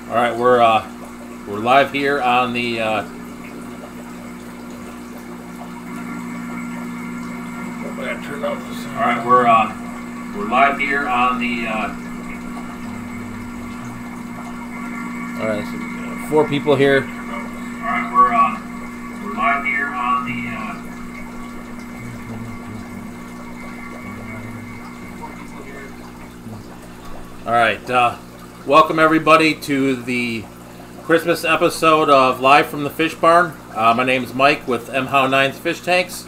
All right, we're live here on the. I gotta turn off the sound. All right, we're live here on the. All right, so 4 people here. All right, we're live here on the. All right, welcome everybody to the Christmas episode of Live from the Fish Barn. My name is Mike with M-How9's Fish Tanks.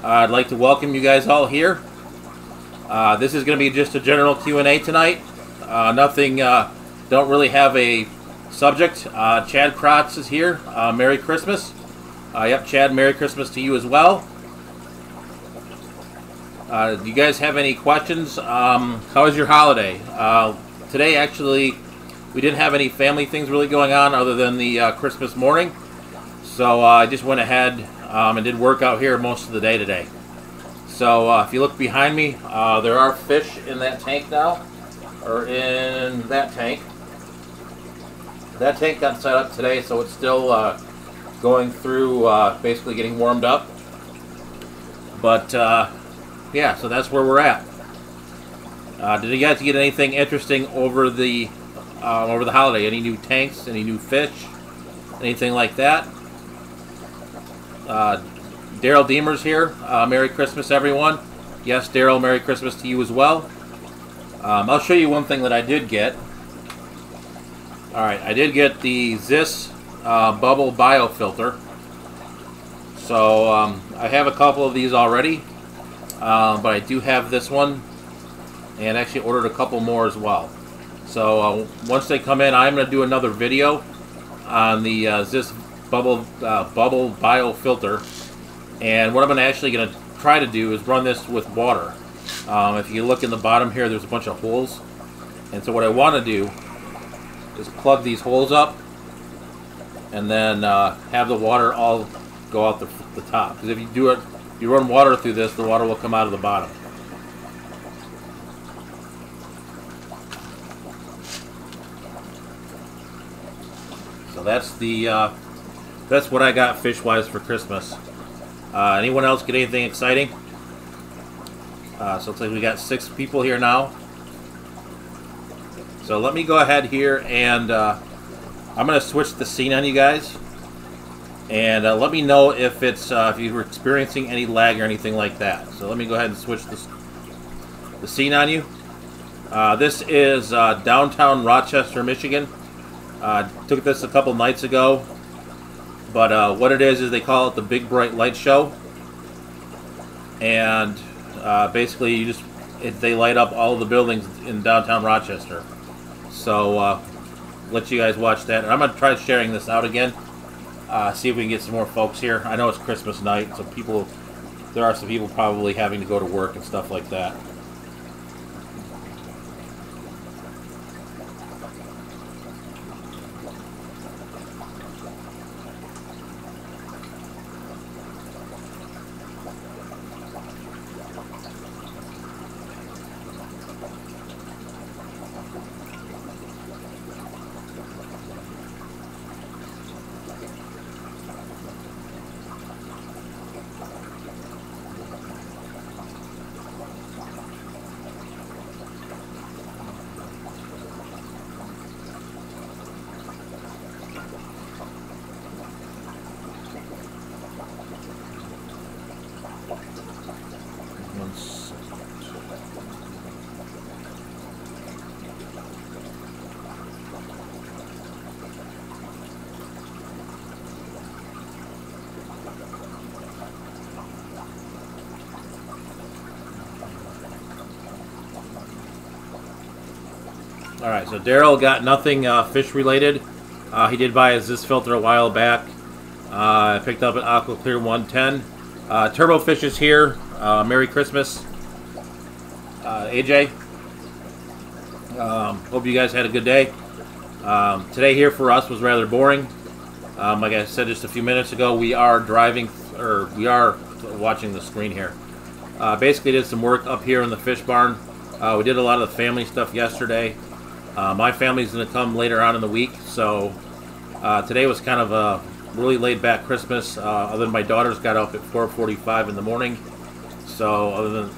I'd like to welcome you guys all here. This is going to be just a general Q&A tonight. Nothing, don't really have a subject. Chad Kratz is here. Merry Christmas. Yep, Chad, Merry Christmas to you as well. Do you guys have any questions? How was your holiday? Today, actually, we didn't have any family things really going on other than the Christmas morning. So I just went ahead and did work out here most of the day today. So if you look behind me, there are fish in that tank now, or in that tank. That tank got set up today, so it's still going through, basically getting warmed up. But yeah, so that's where we're at. Did you guys get anything interesting over the holiday? Any new tanks? Any new fish? Anything like that? Daryl Deemer's here. Merry Christmas, everyone. Yes, Daryl, Merry Christmas to you as well. I'll show you one thing that I did get. Alright, I did get the Zis bubble biofilter. So I have a couple of these already. But I do have this one, and actually ordered a couple more as well. So once they come in, I'm going to do another video on the Zis bubble biofilter. And what I'm actually going to try to do is run this with water. If you look in the bottom here, there's a bunch of holes. And so what I want to do is plug these holes up, and then have the water all go out the top. Because if you do it, you run water through this, the water will come out of the bottom. So that's what I got fish-wise for Christmas. Anyone else get anything exciting? So it's like we got 6 people here now. So let me go ahead here, and I'm going to switch the scene on you guys. And let me know if you were experiencing any lag or anything like that. So let me go ahead and switch the scene on you. This is downtown Rochester, Michigan. Took this a couple nights ago. But what it is they call it the Big Bright Light Show. And basically they light up all of the buildings in downtown Rochester. So let you guys watch that. And I'm going to try sharing this out again. See if we can get some more folks here. I know it's Christmas night, so there are some people probably having to go to work and stuff like that. Alright, so Daryl got nothing fish related. He did buy a Zis filter a while back. I picked up an Aqua Clear 110. Turbo Fish is here. Merry Christmas. AJ. Hope you guys had a good day. Today here for us was rather boring. Like I said just a few minutes ago, we are driving, or we are watching the screen here. Basically did some work up here in the fish barn. We did a lot of the family stuff yesterday. My family's going to come later on in the week, so today was kind of a really laid-back Christmas. Other than my daughters got up at 4:45 in the morning, so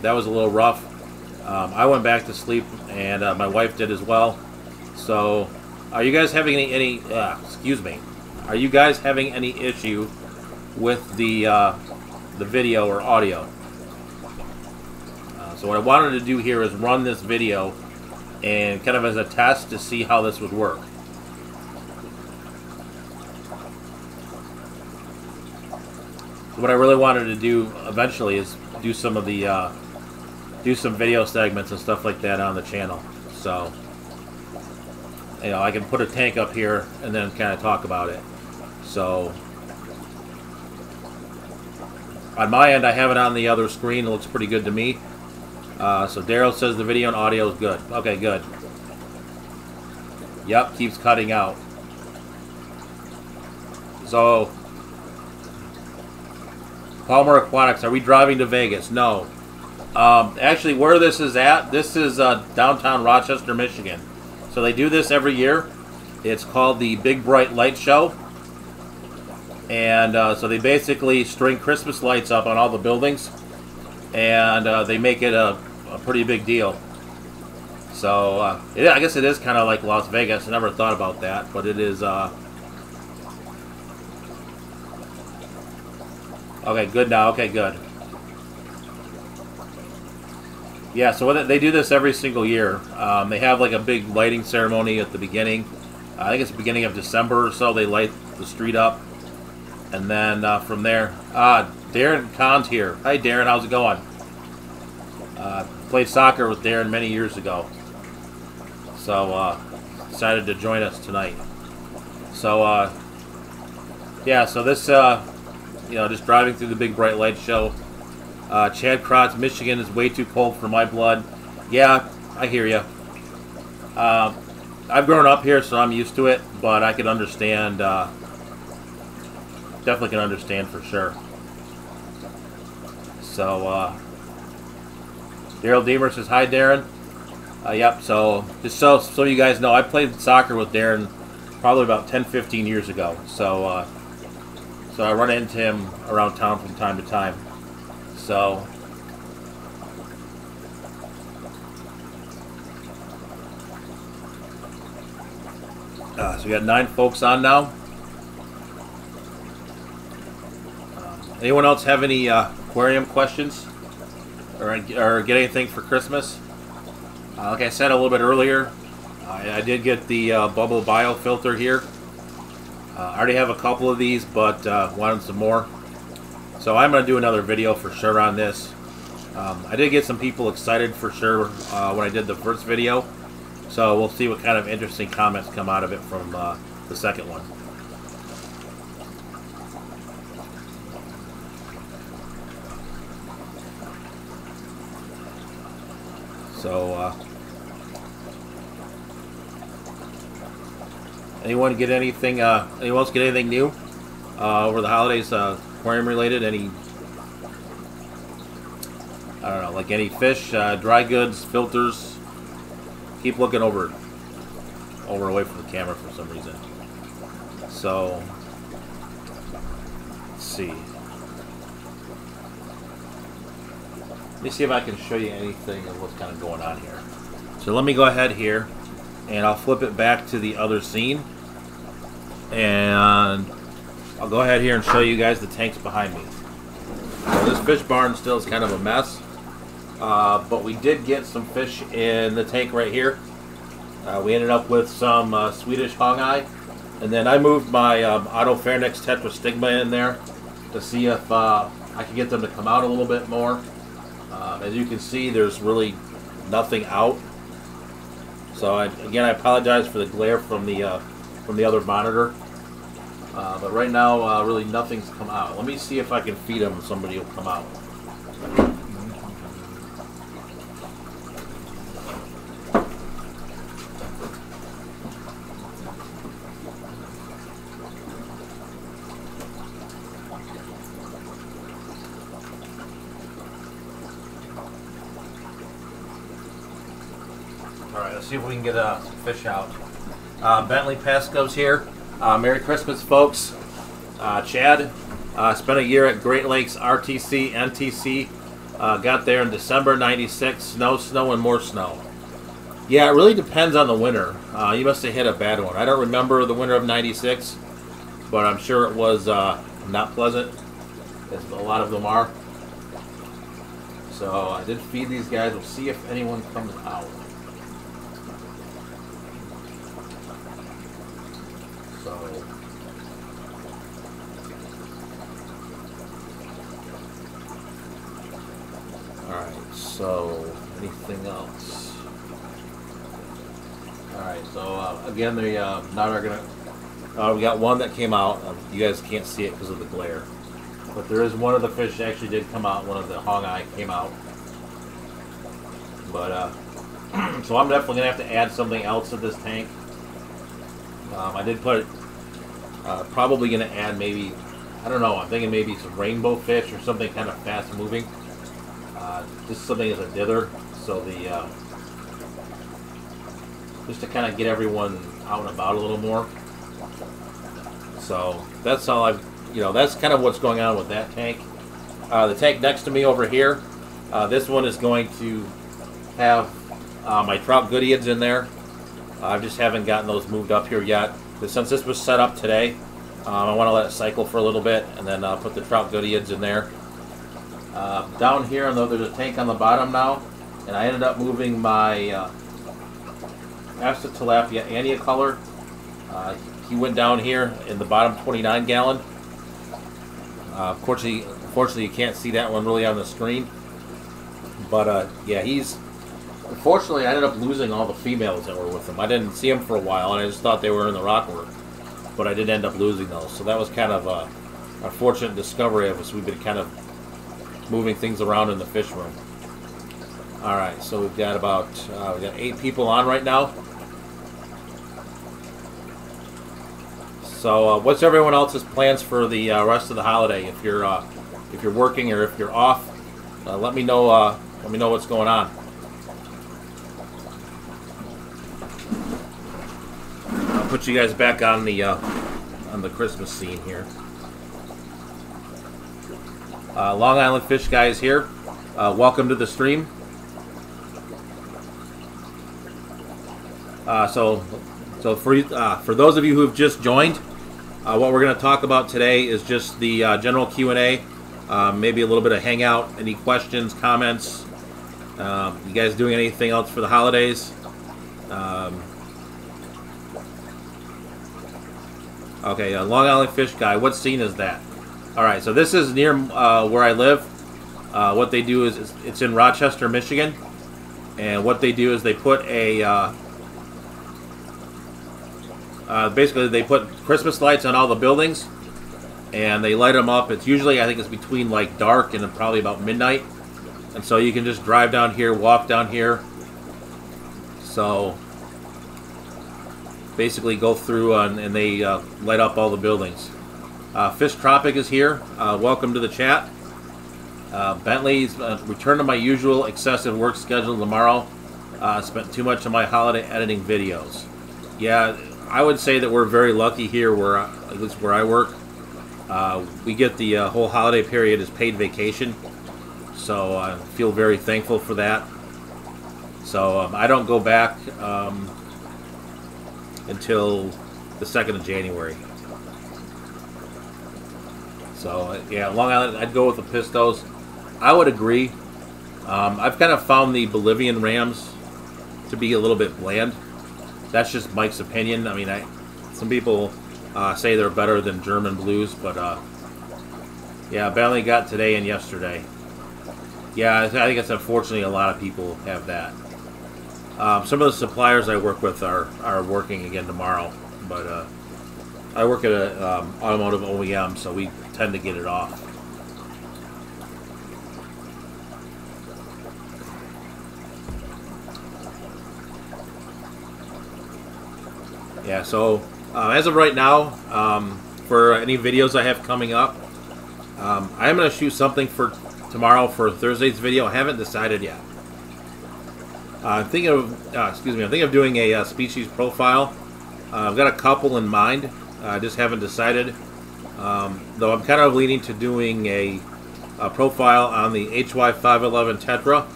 that was a little rough. I went back to sleep, and my wife did as well. So, are you guys having any excuse me? Are you guys having any issue with the video or audio? So what I wanted to do here is run this video and kind of as a test to see how this would work. So what I really wanted to do eventually is do some of the do some video segments and stuff like that on the channel. So, you know, I can put a tank up here and then kind of talk about it. So, on my end, I have it on the other screen. It looks pretty good to me. So Daryl says the video and audio is good. Okay, good. Yep, keeps cutting out. So, Palmer Aquatics, are we driving to Vegas? No. Actually, where this is at, this is downtown Rochester, Michigan. So they do this every year. It's called the Big Bright Light Show. And so they basically string Christmas lights up on all the buildings. And they make it a pretty big deal. So I guess it is kind of like Las Vegas. I never thought about that, but it is. Okay, good now. Okay, good. Yeah, so they do this every single year. They have like a big lighting ceremony at the beginning. I think it's the beginning of December or so. They light the street up, and then from there, Darren Kahn's here. Hi, Darren. How's it going? Played soccer with Darren many years ago, so decided to join us tonight. So yeah, so this you know, just driving through the Big Bright Light Show. Chad Krotz, Michigan is way too cold for my blood. Yeah, I hear you. I've grown up here, so I'm used to it, but I can understand. Definitely can understand for sure. So, Daryl Deemer says, hi, Darren. Yep, so just so you guys know, I played soccer with Darren probably about 10-15 years ago. So, so I run into him around town from time to time. So, so we got 9 folks on now. Anyone else have any aquarium questions or get anything for Christmas? Like I said a little bit earlier, I did get the bubble biofilter here. I already have a couple of these, but wanted some more. So I'm going to do another video for sure on this. I did get some people excited for sure when I did the first video. So we'll see what kind of interesting comments come out of it from the second one. So, anyone get anything? Anyone else get anything new over the holidays, aquarium related? Any? I don't know, like any fish, dry goods, filters. Keep looking over away from the camera for some reason. So, let's see. Let me see if I can show you anything of what's kind of going on here. So let me go ahead here, and I'll flip it back to the other scene, and I'll go ahead here and show you guys the tanks behind me. So this fish barn still is kind of a mess, but we did get some fish in the tank right here. We ended up with some Swedish hongeye, and then I moved my Autopharynx tetrastigma in there to see if I could get them to come out a little bit more. As you can see, there's really nothing out. So again, I apologize for the glare from the other monitor. But right now, really nothing's come out. Let me see if I can feed them and somebody will come out. Alright, let's see if we can get some fish out. Bentley Pasco's here. Merry Christmas, folks. Chad spent a year at Great Lakes RTC, NTC. Got there in December '96. Snow, and more snow. Yeah, it really depends on the winter. You must have hit a bad one. I don't remember the winter of '96, but I'm sure it was not pleasant, as a lot of them are. So I did feed these guys. We'll see if anyone comes out. So, alright, so anything else? Alright, so again, the now we're gonna we got one that came out. You guys can't see it because of the glare, but there is one of the fish that actually did come out. One of the hongai came out, but so I'm definitely gonna have to add something else to this tank. I did put probably gonna add maybe, I don't know, I'm thinking maybe some rainbow fish or something kind of fast moving. Just something as a dither, so the just to kind of get everyone out and about a little more. So that's all that's kind of what's going on with that tank. The tank next to me over here, this one is going to have my trout goodeids in there. I just haven't gotten those moved up here yet. But since this was set up today, I want to let it cycle for a little bit and then put the trout goodeids in there. Down here, there's a tank on the bottom now, and I ended up moving my Asta tilapia Ania color. He went down here in the bottom 29 gallon. Unfortunately, you can't see that one really on the screen. But yeah, unfortunately, I ended up losing all the females that were with him. I didn't see them for a while, and I just thought they were in the rockwork. But I did end up losing those. So that was kind of a unfortunate discovery of us. We've been kind of moving things around in the fish room. All right, so we've got about we got 8 people on right now. So what's everyone else's plans for the rest of the holiday? If you're working or if you're off, let me know. Let me know what's going on. I'll put you guys back on the Christmas scene here. Long Island Fish Guys here. Welcome to the stream. So for those of you who have just joined, what we're going to talk about today is just the general Q&A, maybe a little bit of hangout, any questions, comments. You guys doing anything else for the holidays? Okay, Long Island Fish Guy, what scene is that? Alright, so this is near where I live. What they do is, it's in Rochester, Michigan. And what they do is they put a... basically, they put Christmas lights on all the buildings, and they light them up. It's usually, I think it's between like dark and probably about midnight. And so you can just drive down here, walk down here. So basically go through and they light up all the buildings. Fish Tropic is here. Welcome to the chat. Bentley's return to my usual excessive work schedule tomorrow. Spent too much of my holiday editing videos. Yeah, I would say that we're very lucky here, at least where I work. We get the whole holiday period as paid vacation, so I feel very thankful for that. So I don't go back until the 2nd of January. So yeah, Long Island, I'd go with the Pistos. I would agree. I've kind of found the Bolivian Rams to be a little bit bland. That's just Mike's opinion. I mean, some people say they're better than German Blues, but yeah, Bentley got today and yesterday. Yeah, I think it's unfortunately a lot of people have that. Some of the suppliers I work with are working again tomorrow, but I work at an automotive OEM, so we tend to get it off. Yeah, so as of right now, for any videos I have coming up, I am going to shoot something for tomorrow for Thursday's video. I haven't decided yet. I'm thinking of, excuse me, I'm thinking of doing a species profile. I've got a couple in mind. I just haven't decided. Though I'm kind of leaning to doing a profile on the HY511 Tetra.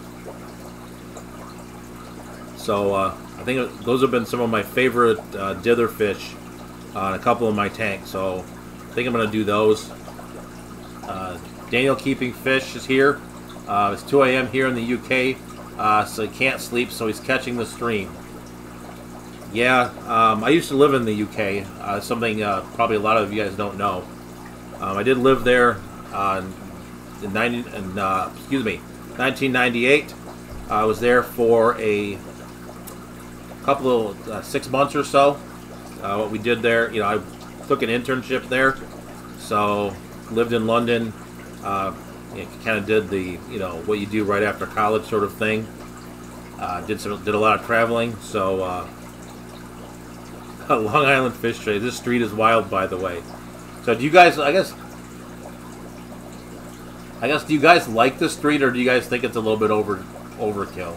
So I think those have been some of my favorite dither fish on a couple of my tanks. So I think I'm going to do those. Daniel Keeping Fish is here. It's 2 a.m. here in the UK, so he can't sleep, so he's catching the stream. Yeah, I used to live in the UK, something probably a lot of you guys don't know. I did live there in 1998. I was there for a couple of 6 months or so. What we did there, you know, I took an internship there, so lived in London. Kind of did the, you know, what you do right after college sort of thing. Did a lot of traveling. So Long Island Fish Trade. This street is wild, by the way. So do you guys? I guess do you guys like the street, or do you guys think it's a little bit overkill?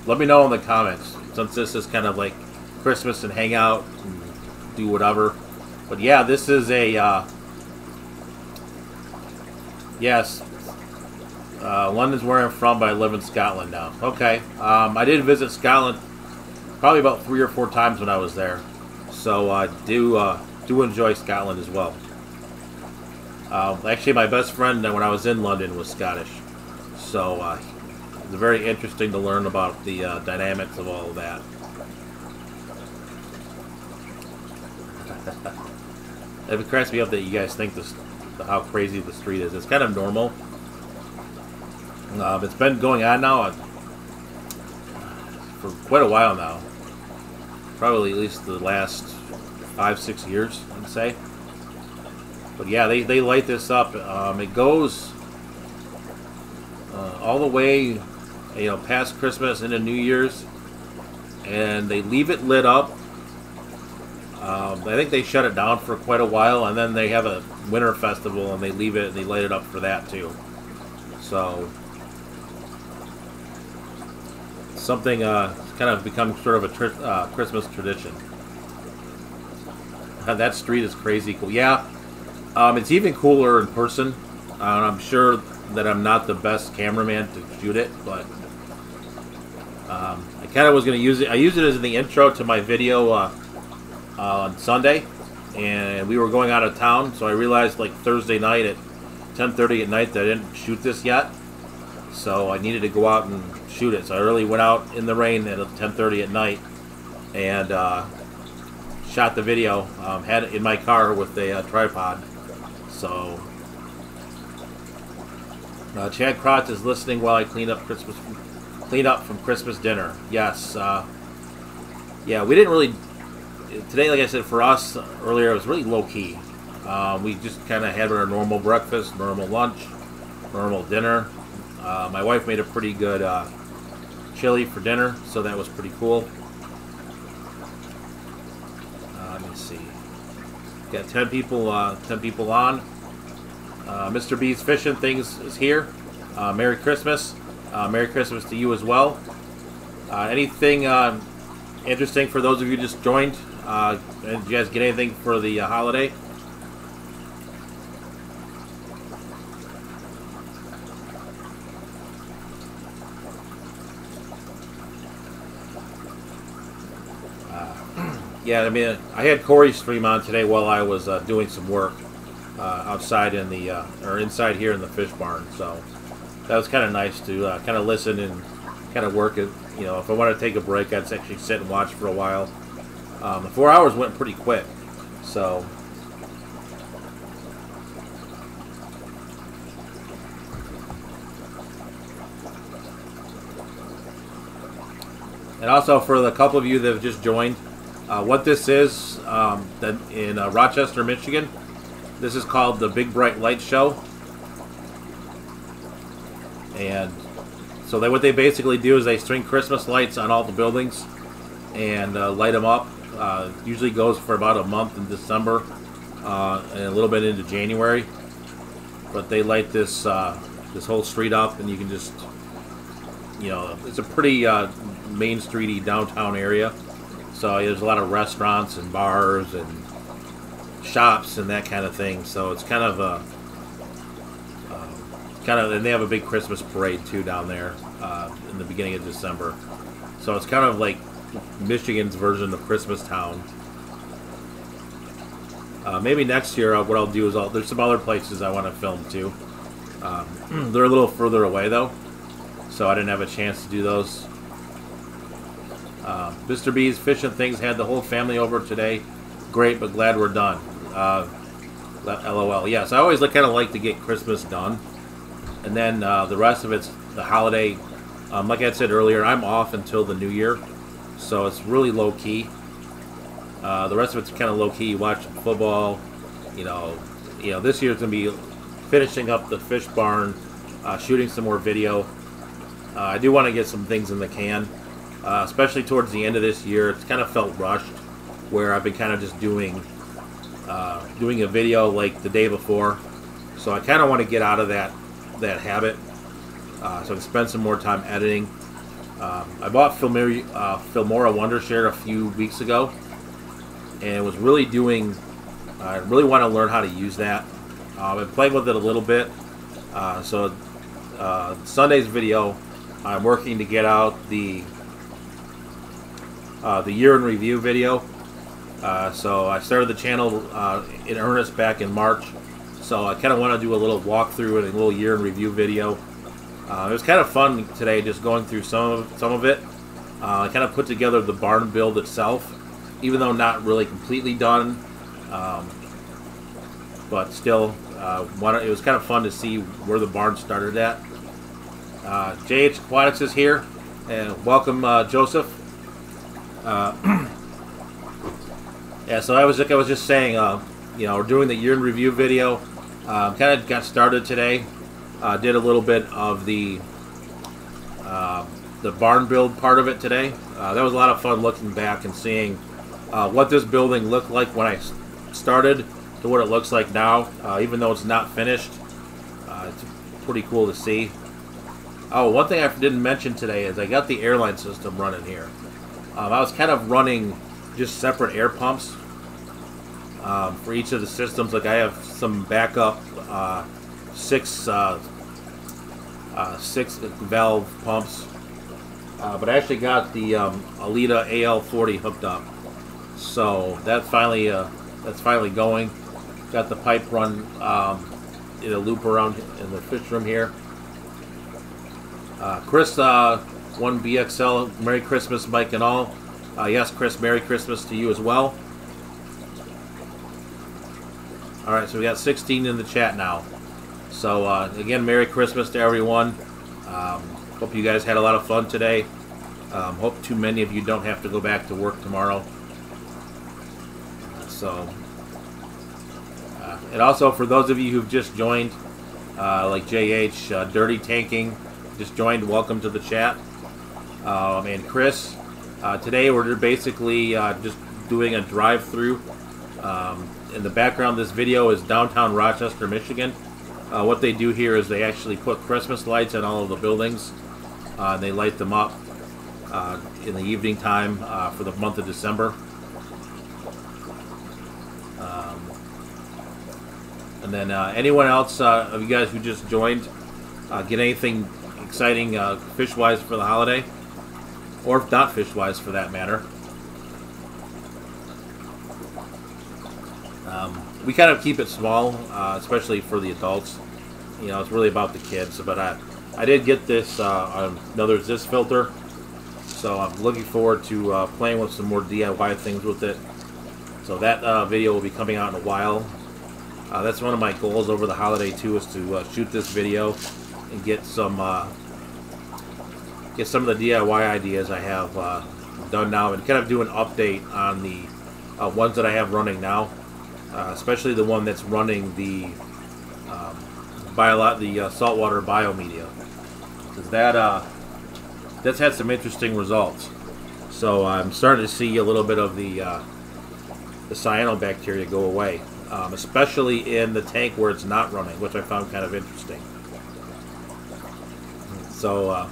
Let me know in the comments, since this is kind of like Christmas and hang out and do whatever. But yeah, this is a yes. London's where I'm from, but I live in Scotland now. Okay. I did visit Scotland probably about 3 or 4 times when I was there, so I do enjoy Scotland as well. Actually, my best friend when I was in London was Scottish, so it's very interesting to learn about the dynamics of all of that. It cracks me up that you guys think how crazy the street is. It's kind of normal. It's been going on now for quite a while now. Probably at least the last 5-6 years, I'd say. But yeah, they light this up. It goes all the way, you know, past Christmas into New Year's, and they leave it lit up. I think they shut it down for quite a while, and then they have a winter festival, and they leave it, and they light it up for that too. So something kind of become sort of a Christmas tradition. That street is crazy cool. Yeah, it's even cooler in person. I'm sure that I'm not the best cameraman to shoot it, but I kind of was going to use it. I used it as the intro to my video on Sunday, and we were going out of town, so I realized like Thursday night at 10:30 at night that I didn't shoot this yet, so I needed to go out and shoot it. So I really went out in the rain at 10:30 at night and shot the video. Had it in my car with a tripod. So Chad Crotch is listening while I clean up from Christmas dinner. Yes. Yeah, we didn't really today. Like I said, for us earlier, it was really low key. We just kind of had our normal breakfast, normal lunch, normal dinner. My wife made a pretty good chili for dinner, so that was pretty cool. Let me see. Got 10 people on. Mr. B's Fishing Things is here. Merry Christmas. Merry Christmas to you as well. Anything interesting for those of you who just joined? Did you guys get anything for the holiday? Yeah, I mean, I had Corey stream on today while I was doing some work outside in the or inside here in the fish barn. So that was kind of nice to kind of listen and kind of work it. You know, if I wanted to take a break, I'd actually sit and watch for a while. The 4 hours went pretty quick, so. And also for the couple of you that have just joined, what this is, that in Rochester, Michigan, this is called the Big Bright Light Show. And so what they basically do is they string Christmas lights on all the buildings and light them up. Usually goes for about a month in December and a little bit into January. But they light this this whole street up, and you can just you know, it's a pretty main streety downtown area. So there's a lot of restaurants and bars and shops and that kind of thing. So it's kind of a and they have a big Christmas parade too down there in the beginning of December. So it's kind of like Michigan's version of Christmas Town. Maybe next year, what I'll do is there's some other places I want to film too. They're a little further away though, so I didn't have a chance to do those. Mr. B's Fish and Things had the whole family over today. Great, but glad we're done. LOL. Yes, I always kind of like to get Christmas done, and then the rest of it's the holiday. Like I said earlier, I'm off until the new year, so it's really low key. The rest of it's kind of low key. Watch football. You know, this year's gonna be finishing up the fish barn, shooting some more video. I do want to get some things in the can, especially towards the end of this year. It's kind of felt rushed, where I've been kind of just doing a video like the day before. So I kind of want to get out of that habit, so I can spend some more time editing. I bought Filmora Wondershare a few weeks ago, and was really doing. I really want to learn how to use that. I've been playing with it a little bit. So Sunday's video, I'm working to get out the year in review video. So I started the channel in earnest back in March. So I kind of want to do a little walkthrough and a little year in review video. It was kind of fun today, just going through some of it. I kind of put together the barn build itself, even though not really completely done. But still, it was kind of fun to see where the barn started at. JH Aquatics is here, and welcome, Joseph. Yeah, so I was just saying, we're doing the year in review video. Kind of got started today. Did a little bit of the barn build part of it today. That was a lot of fun looking back and seeing what this building looked like when I started to what it looks like now, even though it's not finished. It's pretty cool to see. Oh, one thing I didn't mention today is I got the airline system running here. I was kind of running just separate air pumps for each of the systems. Like I have some backup six valve pumps, but I actually got the Alita AL40 hooked up, so that's finally going. Got the pipe run in a loop around in the fish room here. Chris, 1BXL, Merry Christmas, Mike and all. Yes, Chris, Merry Christmas to you as well. Alright, so we got 16 in the chat now. So, again, Merry Christmas to everyone. Hope you guys had a lot of fun today. Hope too many of you don't have to go back to work tomorrow. And also, for those of you who've just joined, like JH, Dirty Tanking, just joined, welcome to the chat. And Chris, today we're basically just doing a drive-through. In the background of this video is downtown Rochester, Michigan. What they do here is they actually put Christmas lights on all of the buildings. And they light them up in the evening time for the month of December. And then anyone else of you guys who just joined, get anything exciting fish-wise for the holiday? Or if not fish-wise for that matter. We kind of keep it small, especially for the adults. You know, it's really about the kids. But I did get this another Zis filter, so I'm looking forward to playing with some more DIY things with it. So that video will be coming out in a while. That's one of my goals over the holiday too, is to shoot this video and get some of the DIY ideas I have done now, and kind of do an update on the ones that I have running now, especially the one that's running the saltwater biomedia, because that's had some interesting results. So I'm starting to see a little bit of the cyanobacteria go away, especially in the tank where it's not running, which I found kind of interesting. So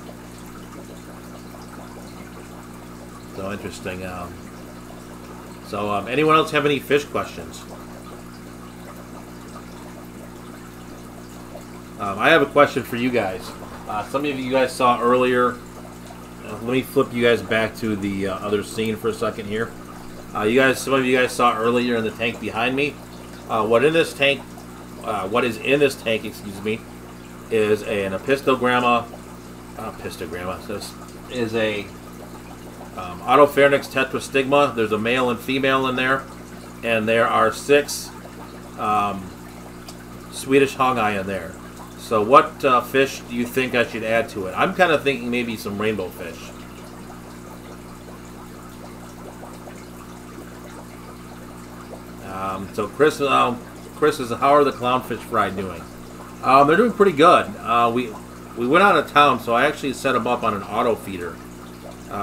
So interesting. Anyone else have any fish questions? I have a question for you guys. Some of you guys saw earlier. Let me flip you guys back to the other scene for a second here. Some of you guys saw earlier in the tank behind me. What is in this tank? Excuse me, is an apistogramma. This is a Autopharynx tetrastigma. There's a male and female in there, and there are 6 Swedish hongi in there. So what fish do you think I should add to it? I'm kind of thinking maybe some rainbow fish. So Chris is, how are the clownfish fry doing? They're doing pretty good. We went out of town, so I actually set them up on an auto feeder.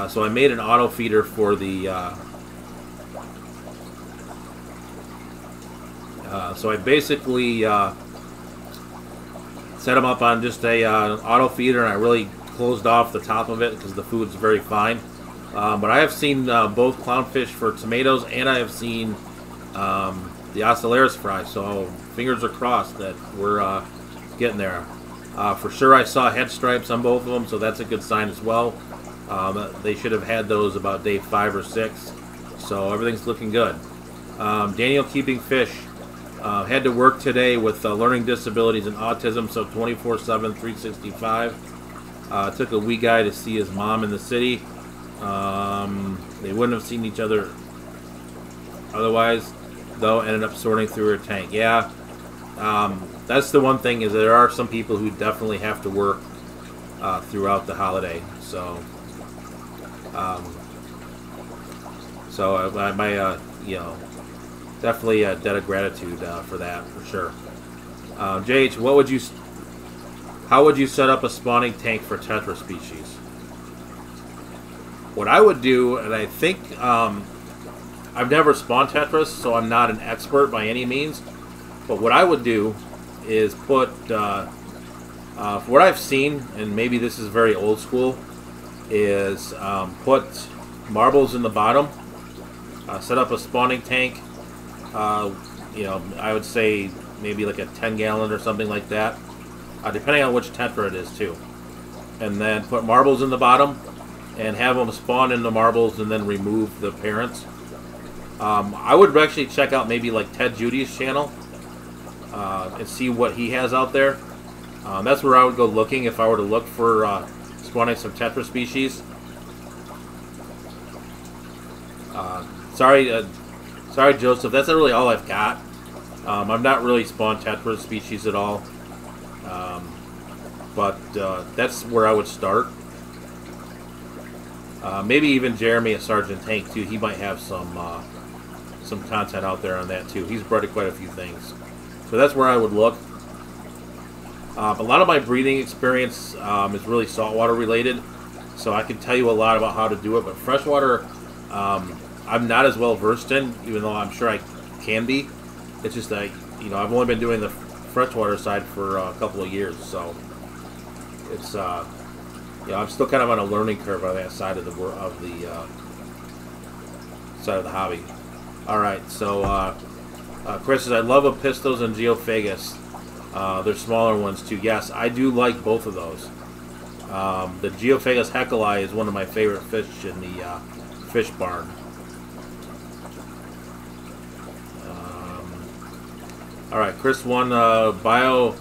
So I made an auto feeder for the. So I basically set them up on just a auto feeder, and I really closed off the top of it because the food's very fine. But I have seen both clownfish for tomatoes, and I have seen the Ocellaris fry. So fingers are crossed that we're getting there. For sure, I saw head stripes on both of them, so that's a good sign as well. They should have had those about day 5 or 6, so everything's looking good. Daniel keeping fish. Had to work today with learning disabilities and autism, so 24/7, 365. Took a wee guy to see his mom in the city. They wouldn't have seen each other otherwise, though. Ended up sorting through her tank. Yeah, that's the one thing, is there are some people who definitely have to work throughout the holiday. So, definitely a debt of gratitude for that, for sure. JH, how would you set up a spawning tank for tetra species? What I would do, and I think I've never spawned tetras, so I'm not an expert by any means, but what I would do is put, for what I've seen, and maybe this is very old school, is put marbles in the bottom, set up a spawning tank. I would say maybe like a 10-gallon or something like that, depending on which tetra it is too. And then put marbles in the bottom and have them spawn in the marbles and then remove the parents. I would actually check out maybe like Ted Judy's channel and see what he has out there. That's where I would go looking if I were to look for spawning some tetra species. Sorry, Joseph, that's not really all I've got. I've not really spawned tetra species at all. But that's where I would start. Maybe even Jeremy at Sergeant Tank, too. He might have some content out there on that, too. He's bred quite a few things. So that's where I would look. A lot of my breeding experience is really saltwater related. So I can tell you a lot about how to do it. But freshwater, I'm not as well versed in, even though I'm sure I can be. It's just that, I've only been doing the freshwater side for a couple of years, so it's I'm still kind of on a learning curve on that side of the hobby. All right, so Chris says, I love Apistos and Geophagus. They're smaller ones too. Yes, I do like both of those. The Geophagus heckeli is one of my favorite fish in the fish barn. All right, Chris 1, Biotodema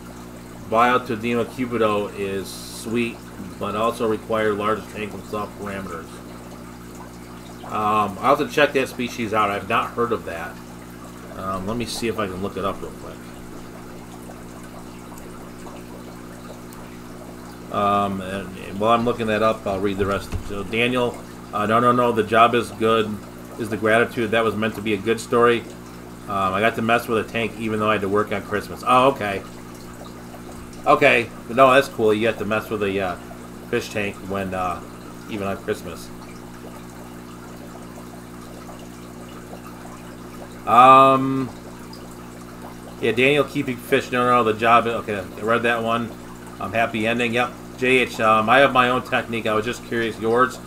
cupido is sweet, but also require large tank and soft parameters. I'll have to check that species out. I've not heard of that. Let me see if I can look it up real quick. And while I'm looking that up, I'll read the rest. So Daniel, no, the job is good. Is the gratitude. That was meant to be a good story. I got to mess with a tank even though I had to work on Christmas. Oh, okay. Okay, but no, that's cool. You have to mess with a fish tank when even on Christmas. Yeah, Daniel keeping fish. No, the job. Okay, I read that one. Happy ending. Yep. JH, I have my own technique. I was just curious yours.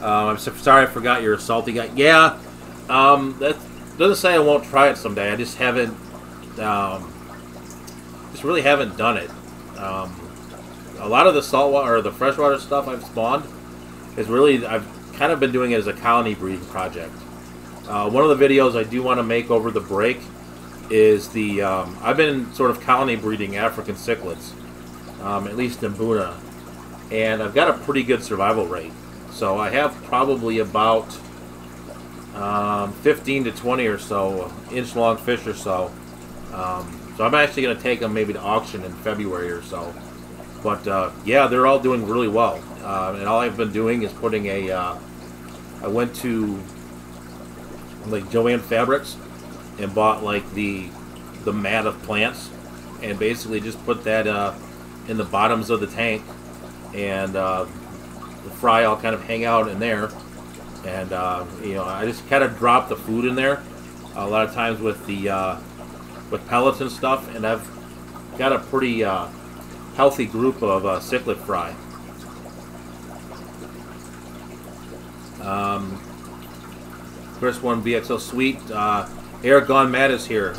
I'm sorry I forgot you're a salty guy. Yeah, that doesn't say I won't try it someday. I just haven't, just really haven't done it. A lot of the saltwater or the freshwater stuff I've spawned is really, I've kind of been doing it as a colony breeding project. One of the videos I do want to make over the break is the, I've been sort of colony breeding African cichlids, at least in Buna, and I've got a pretty good survival rate. So I have probably about 15 to 20 or so inch-long fish or so. So I'm actually going to take them maybe to auction in February or so. But yeah, they're all doing really well. And all I've been doing is putting a, I went to like Joann Fabrics and bought like the mat of plants and basically just put that in the bottoms of the tank, and the fry all kind of hang out in there. And you know, I just kind of drop the food in there a lot of times with the with pellets and stuff, and I've got a pretty healthy group of cichlid fry. Chris 1 BXO Sweet. Eric Gone Mad is here.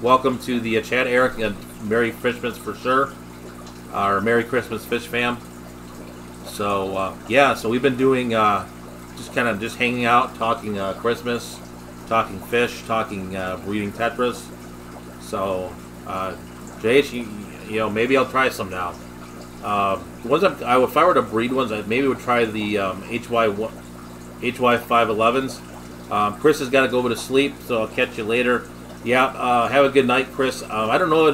Welcome to the chat, Eric, and Merry Christmas for sure. Or Merry Christmas, Fish Fam. So yeah, so we've been doing just kind of just hanging out, talking Christmas, talking fish, talking breeding tetras. So JH, you know, maybe I'll try some now. Ones if I were to breed ones, I maybe would try the HY511s. Chris has got to go over to sleep, so I'll catch you later. Yeah, have a good night, Chris. I don't know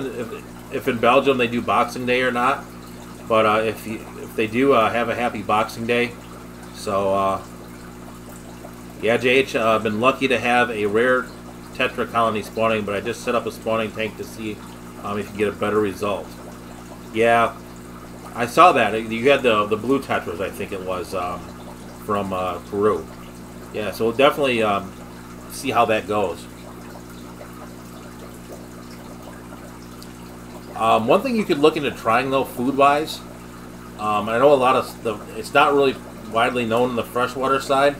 if in Belgium they do Boxing Day or not, but if they do, have a happy Boxing Day. So yeah, JH, I've been lucky to have a rare tetra colony spawning, but I just set up a spawning tank to see if you get a better result. Yeah, I saw that. You had the blue tetras, I think it was, from Peru. Yeah, so we'll definitely see how that goes. One thing you could look into trying, though, food-wise, I know a lot of it's not really widely known in the freshwater side.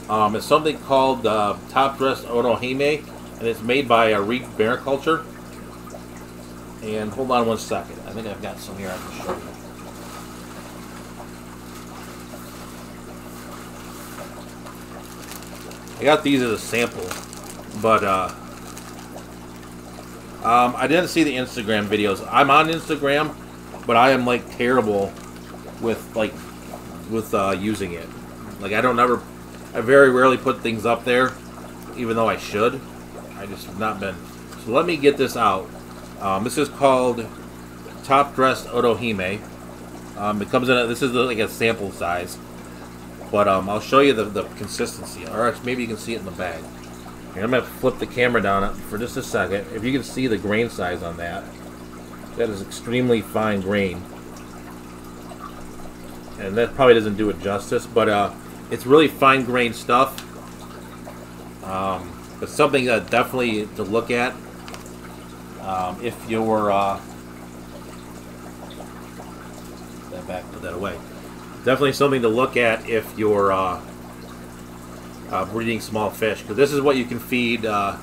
It's something called top-dressed otohime, and it's made by Reed Mariculture. And hold on one second. I think I've got some here I can show you. I got these as a sample, but I didn't see the Instagram videos. I'm on Instagram, but I am like terrible with using it. Like I very rarely put things up there, even though I should. I just have not been. So let me get this out. This is called Top Dressed Otohime. It comes in this is like a sample size. But I'll show you the consistency. Or maybe you can see it in the bag. Here, I'm going to flip the camera down for just a second. If you can see the grain size on that. That is extremely fine grain. And that probably doesn't do it justice. But it's really fine grain stuff. It's something that definitely to look at. If you're... put that away. Definitely something to look at if you're breeding small fish, because this is what you can feed. You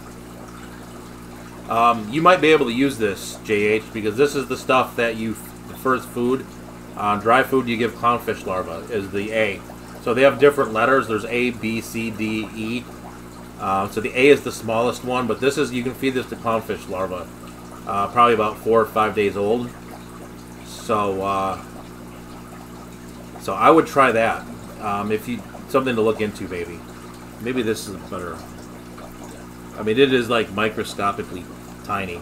might be able to use this, JH, because this is the stuff that the first food. Dry food you give clownfish larvae is the A. So they have different letters. There's A, B, C, D, E. So the A is the smallest one, but this is, you can feed this to clownfish larvae. Probably about 4 or 5 days old. So so I would try that. If you something to look into, maybe. Maybe this is better. I mean, it is like microscopically tiny.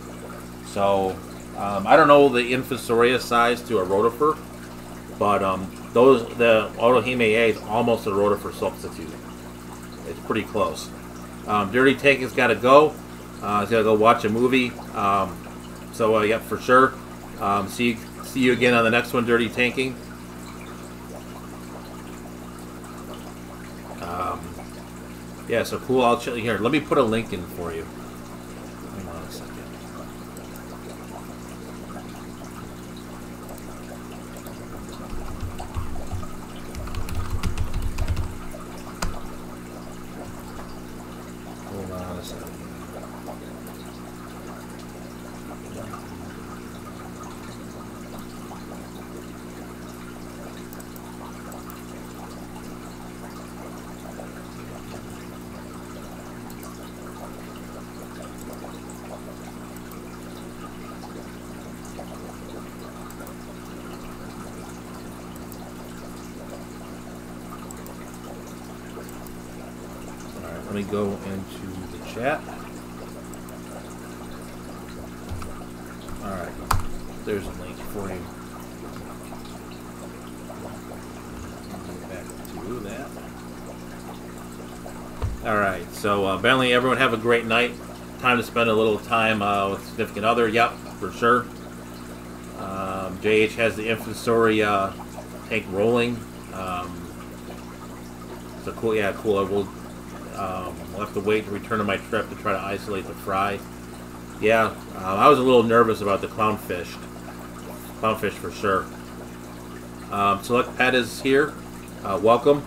So I don't know the Infusoria size to a rotifer, but the Otohime A is almost a rotifer substitute. It's pretty close. Dirty Tank has got to go. He's got to go watch a movie. So yeah, for sure. See you again on the next one, Dirty Tanking. Yeah, so cool. I'll chill here. Let me put a link in for you. Hang on a second. missing? Let me go into the chat. Alright, there's a link for you. Get back to that. Alright, so apparently everyone have a great night. Time to spend a little time with a significant other. Yep, for sure. JH has the infantory tank rolling. So cool, yeah, cool. I'll have to wait to return to my trip to try to isolate the fry. Yeah, I was a little nervous about the clownfish. Clownfish for sure. Select Pet is here. Welcome.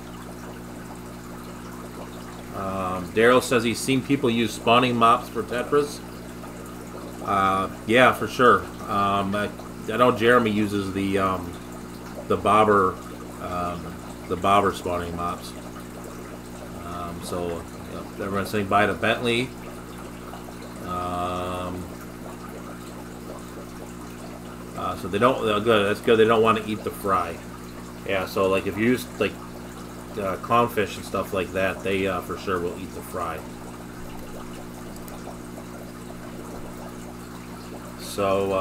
Daryl says he's seen people use spawning mops for tetras. Yeah, for sure. I know Jeremy uses the bobber spawning mops. So you know, everyone's saying bye to Bentley. So they don't. Good. That's good. They don't want to eat the fry. Yeah. So like if you use like clownfish and stuff like that, they for sure will eat the fry. So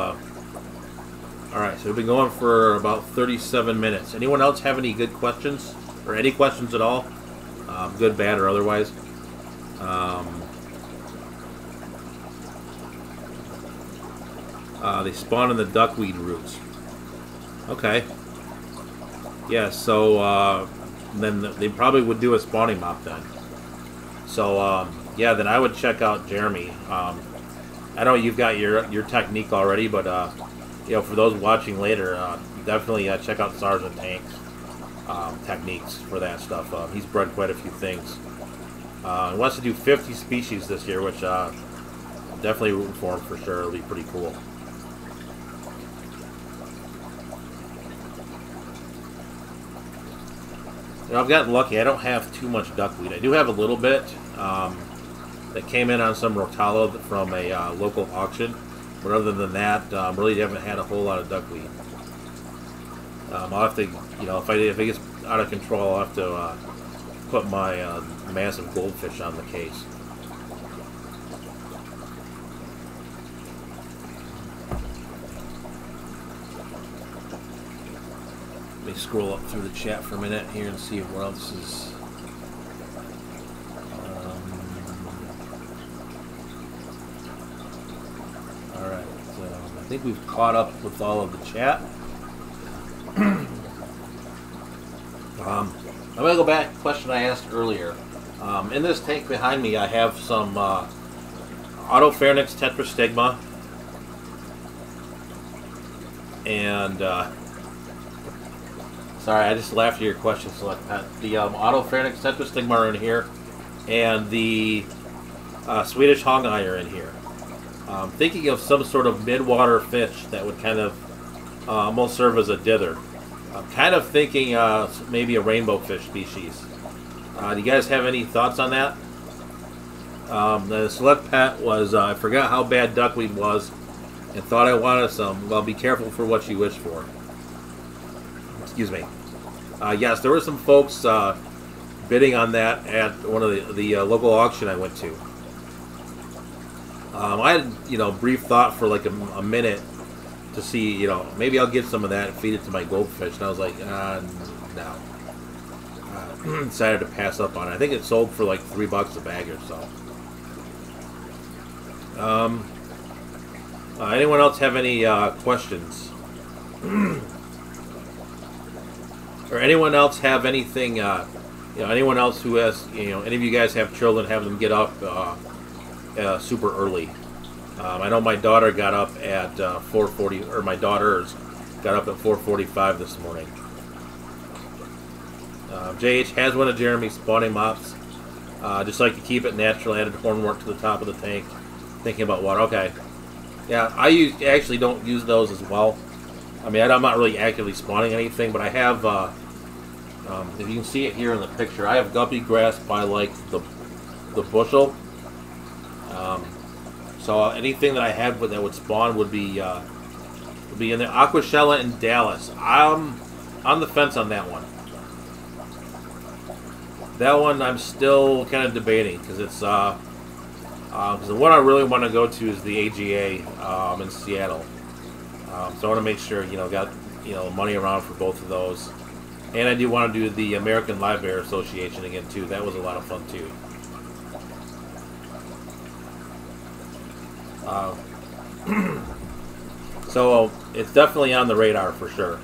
all right. So we've been going for about 37 minutes. Anyone else have any good questions or any questions at all? Good, bad, or otherwise. They spawn in the duckweed roots. Okay. Yeah, so then they probably would do a spawning mop then. So yeah, then I would check out Jeremy. I know you've got your technique already, but you know, for those watching later, definitely check out Sergeant Tank's techniques for that stuff. He's bred quite a few things. He wants to do 50 species this year, which definitely rooting for him for sure. It'll be pretty cool. You know, I've gotten lucky. I don't have too much duckweed. I do have a little bit that came in on some rotala from a local auction. But other than that, really haven't had a whole lot of duckweed. I'll have to, you know, if it gets out of control, I'll have to put my massive goldfish on the case. Let me scroll up through the chat for a minute here and see what else is. All right, so I think we've caught up with all of the chat. I'm going to go back to the question I asked earlier. In this tank behind me, I have some Autopharynx tetrastigma and sorry, I just laughed at your question. So the Autopharynx tetrastigma are in here, and the Swedish Hongai are in here. Thinking of some sort of midwater fish that would kind of almost serve as a dither. I'm kind of thinking maybe a rainbow fish species. Do you guys have any thoughts on that? The select pet was, I forgot how bad duckweed was and thought I wanted some. Well, be careful for what you wish for. Excuse me. Yes, there were some folks bidding on that at one of the local auction I went to. I had, you know, brief thought for like a minute to see, you know, maybe I'll get some of that and feed it to my goldfish. And I was like, no. Decided to pass up on it. I think it sold for like $3 a bag or so. Anyone else have any questions? Or anyone else have anything, you know, anyone else who has, you know, any of you guys have children, have them get up super early. I know my daughter got up at 4:40, or my daughters got up at 4:45 this morning. JH has one of Jeremy's spawning mops. Just like to keep it natural. Added hornwork to the top of the tank. Thinking about water. Okay. Yeah, actually don't use those as well. I mean, I'm not really actively spawning anything, but I have, if you can see it here in the picture, I have guppy grass by like the bushel. So anything that I had that would spawn would be in there. Aquashella in Dallas. I'm on the fence on that one. That one I'm still kind of debating because it's because the one I really want to go to is the AGA in Seattle. So I want to make sure got money around for both of those, and I do want to do the American Live Bear Association again too. That was a lot of fun too. So it's definitely on the radar for sure.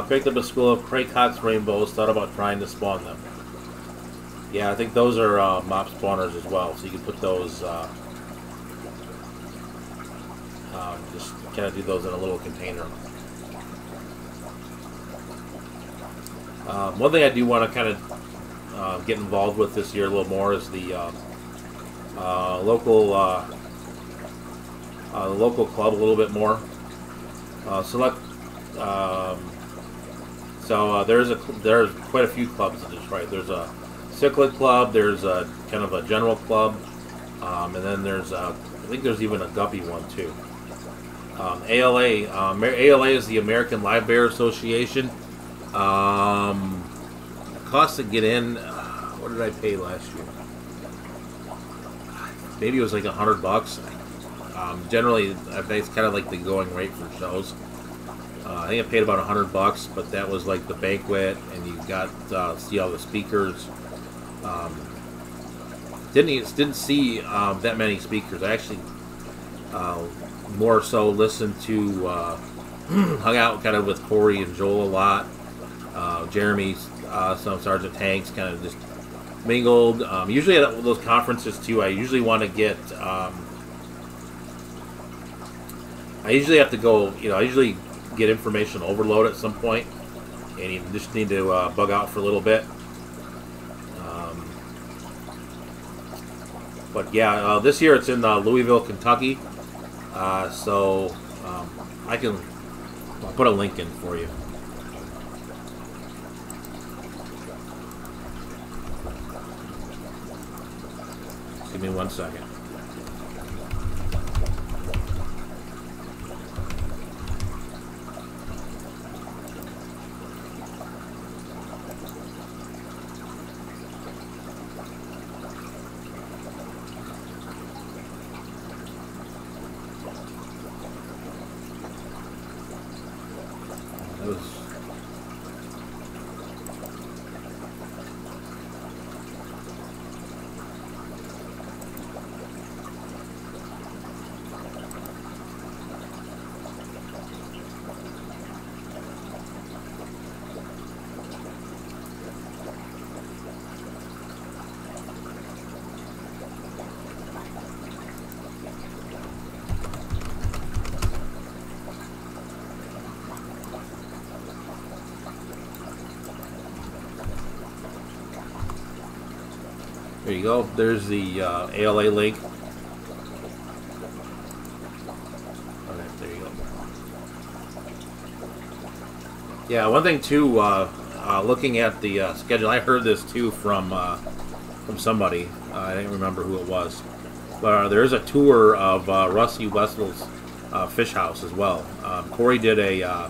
Picked up a school of Craycock's rainbows. Thought about trying to spawn them. Yeah, I think those are mop spawners as well. So you can put those, just kind of do those in a little container. One thing I do want to kind of get involved with this year a little more is the local club a little bit more. There's quite a few clubs in Detroit. There's a Cichlid Club, there's a kind of a general club, and then there's I think there's even a guppy one too. ALA is the American Live Bear Association. Cost to get in, what did I pay last year? Maybe it was like $100. Generally, I think it's kind of like the going rate for shows. I think I paid about $100, but that was like the banquet, and you got see all the speakers. Didn't see that many speakers. I actually more so listened to hung out kind of with Corey and Joel a lot. Jeremy, some Sergeant Tanks, kind of just mingled. Usually at those conferences too, I usually want to get. I usually have to go. I usually get information overload at some point, and you just need to bug out for a little bit. But yeah, this year it's in Louisville, Kentucky. So I'll put a link in for you. Just give me 1 second. There you go. There's the ALA link. Okay, there you go. Yeah, one thing too, looking at the schedule, I heard this too from somebody. I didn't remember who it was, but there is a tour of Rusty Wessel's fish house as well. Corey did a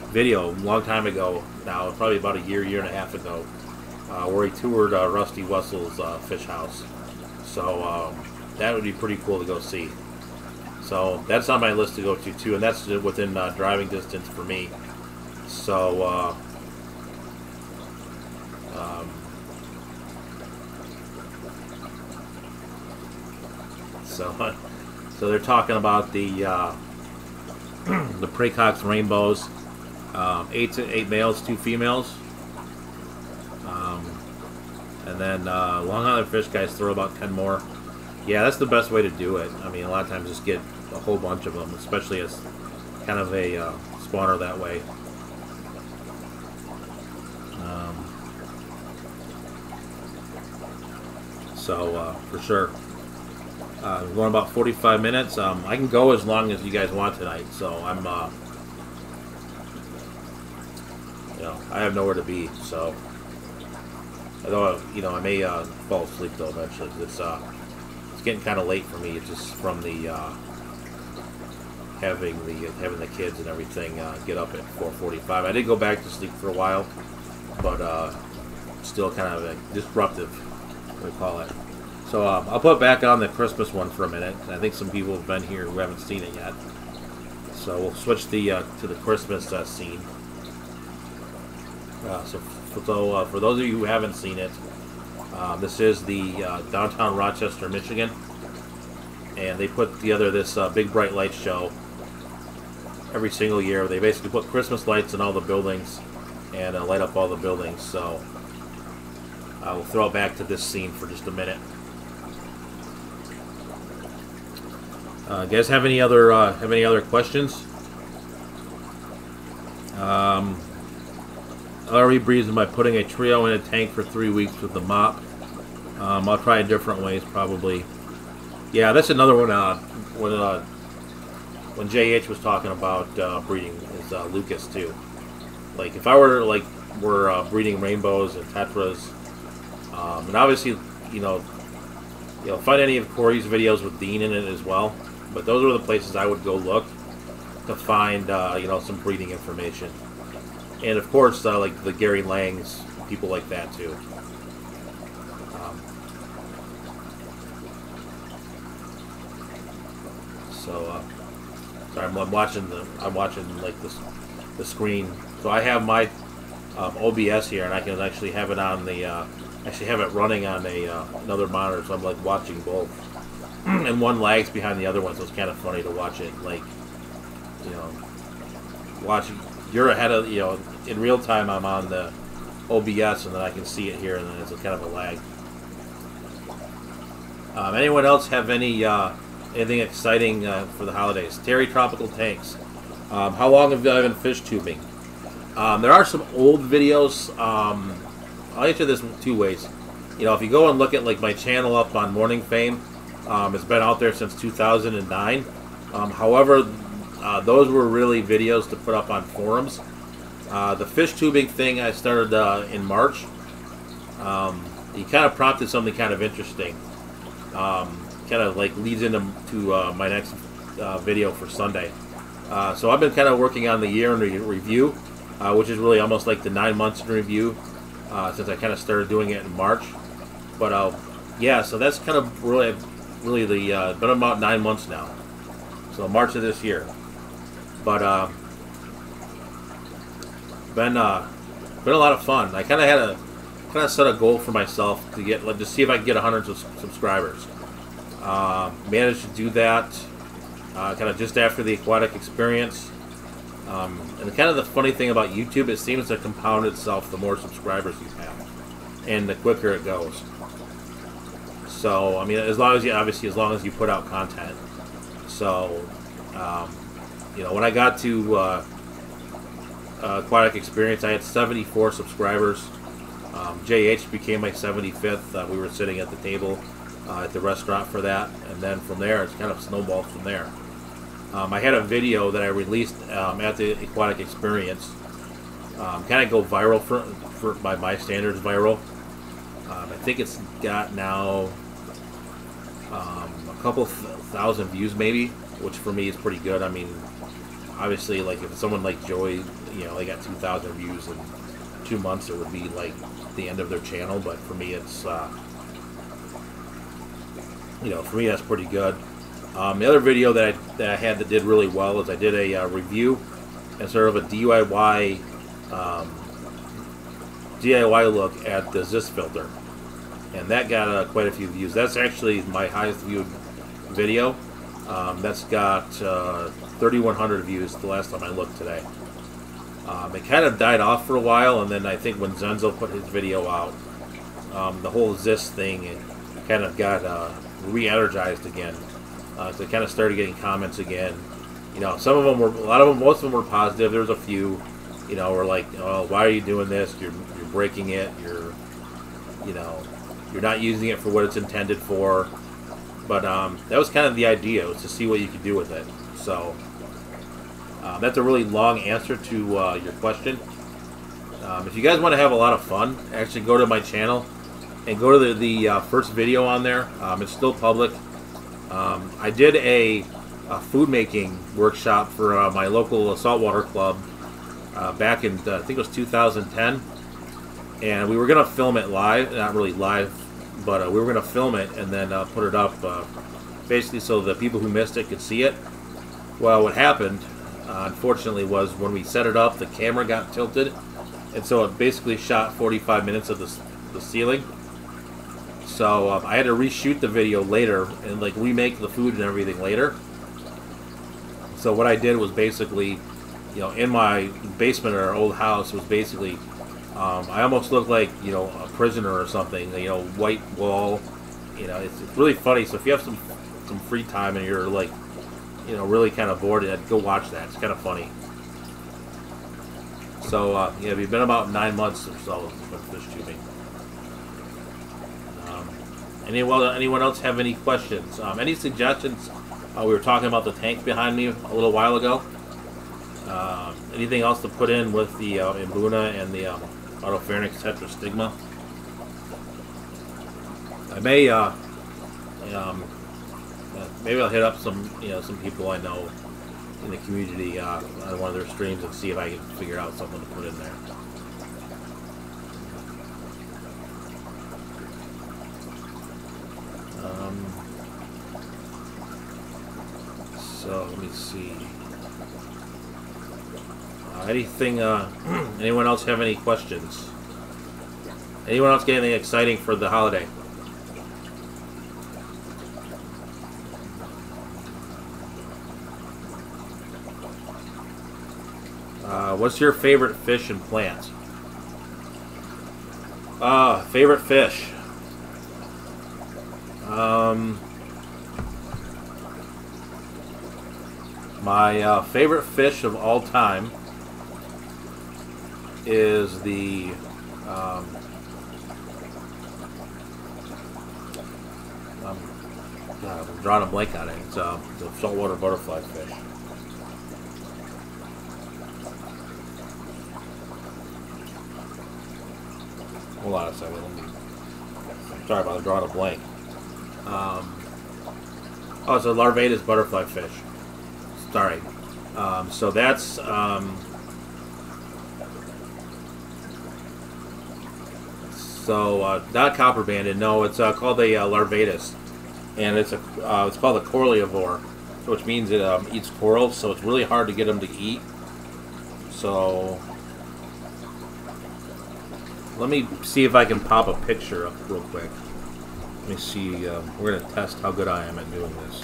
video a long time ago now, probably about a year and a half ago, where he toured Rusty Wessel's fish house. So that would be pretty cool to go see. So that's on my list to go to too, and that's within driving distance for me. So so they're talking about the Praycock's rainbows, 8 males, 2 females. And then Long Island fish guys throw about 10 more. Yeah, that's the best way to do it. I mean, a lot of times just get a whole bunch of them, especially as kind of a spawner that way. So for sure. We're going about 45 minutes. I can go as long as you guys want tonight. So I'm, you know, I have nowhere to be. So, although you know, I may fall asleep though eventually. It's getting kind of late for me. It's just from the having the kids and everything. Get up at 4:45. I did go back to sleep for a while, but still kind of disruptive, we call it. So I'll put back on the Christmas one for a minute. I think some people have been here who haven't seen it yet. So we'll switch to the Christmas scene. So for those of you who haven't seen it, this is the downtown Rochester, Michigan, and they put together this big bright light show every single year. They basically put Christmas lights in all the buildings and light up all the buildings. So I will throw it back to this scene for just a minute. Guys, have any other questions? I'll rebreathe by putting a trio in a tank for 3 weeks with the mop. I'll try it different ways, probably. Yeah, that's another one. When JH was talking about breeding, is Lucas too. Like if I were breeding rainbows and tetras, and obviously you'll find any of Corey's videos with Dean in it as well. But those are the places I would go look to find some breeding information. And of course, like the Gary Langs, people like that too. Sorry, I'm watching like the screen. So I have my OBS here, and I can actually have it on the have it running on another monitor. So I'm like watching both, and one lags behind the other one. So it's kind of funny to watch it, like watching. You're ahead of, in real time I'm on the OBS, and then I can see it here, and then it's kind of a lag. Anyone else have anything exciting for the holidays? Terry Tropical Tanks. How long have I been fish tubing? There are some old videos. I'll answer this two ways. If you go and look at like my channel up on Morning Fame, it's been out there since 2009. However, those were really videos to put up on forums. The fish tubing thing I started in March. He kind of prompted something kind of interesting. Kind of like leads into my next video for Sunday. So I've been kind of working on the year in review, which is really almost like the 9 months in review since I kind of started doing it in March. But yeah, so that's kind of really the been about 9 months now. So March of this year. But been a lot of fun. I kind of set a goal for myself to see if I can get 100 subscribers. Managed to do that kind of just after the aquatic experience. And kind of the funny thing about YouTube, it seems to compound itself the more subscribers you have, and the quicker it goes. So I mean, as long as you put out content. So when I got to aquatic experience, I had 74 subscribers. JH became my 75th. We were sitting at the table at the restaurant for that, and then from there it's kind of snowballed from there. I had a video that I released at the aquatic experience, kind of go viral for by my standards, viral. I think it's got now a couple thousand views maybe, which for me is pretty good. I mean, obviously, like if someone like Joey, they got 2,000 views in 2 months, it would be like the end of their channel. But for me, it's for me that's pretty good. The other video that I had that did really well is I did a review and sort of a DIY look at the Zis filter, and that got quite a few views. That's actually my highest viewed video. That's got 3,100 views the last time I looked today. It kind of died off for a while, and then I think when Zenzo put his video out, the whole Zis thing kind of got re-energized again. So it kind of started getting comments again. Some of them were, most of them were positive. There was a few, were like, "Oh, why are you doing this? You're breaking it. You're You're not using it for what it's intended for. But that was kind of the idea, was to see what you could do with it. So that's a really long answer to your question. If you guys want to have a lot of fun, actually go to my channel and go to the first video on there. It's still public. I did a food making workshop for my local saltwater club back in, I think it was 2010. And we were going to film it live, not really live, but we were going to film it and then put it up basically so the people who missed it could see it. Well, what happened, unfortunately, was when we set it up, the camera got tilted, and so it basically shot 45 minutes of the ceiling. So I had to reshoot the video later and like remake the food and everything later. So what I did was basically, you know, in my basement of our old house was basically, I almost looked like, you know, a prisoner or something. You know, white wall. You know, it's really funny. So if you have some free time and you're like, you know, really kind of bored, go watch that. It's kind of funny. So yeah, we've been about 9 months or so with fish tubing. Anyone else have any questions? Any suggestions? We were talking about the tank behind me a little while ago. Anything else to put in with the Mbuna and the Autopharynx tetrastigma? I may maybe I'll hit up some some people I know in the community on one of their streams and see if I can figure out something to put in there. So let me see. Anything? Anyone else have any questions? Anyone else get anything exciting for the holiday? What's your favorite fish and plant? Favorite fish. My favorite fish of all time is the I'm drawing a blank on it. It's the saltwater butterfly fish. Hold on a second. Sorry about drawing a blank. Oh, it's a larvatus butterfly fish. Sorry. So that's not copper banded. No, it's called a larvatus, and it's called a corallivore, which means it eats corals. So it's really hard to get them to eat. So let me see if I can pop a picture up real quick. Let me see. We're gonna test how good I am at doing this.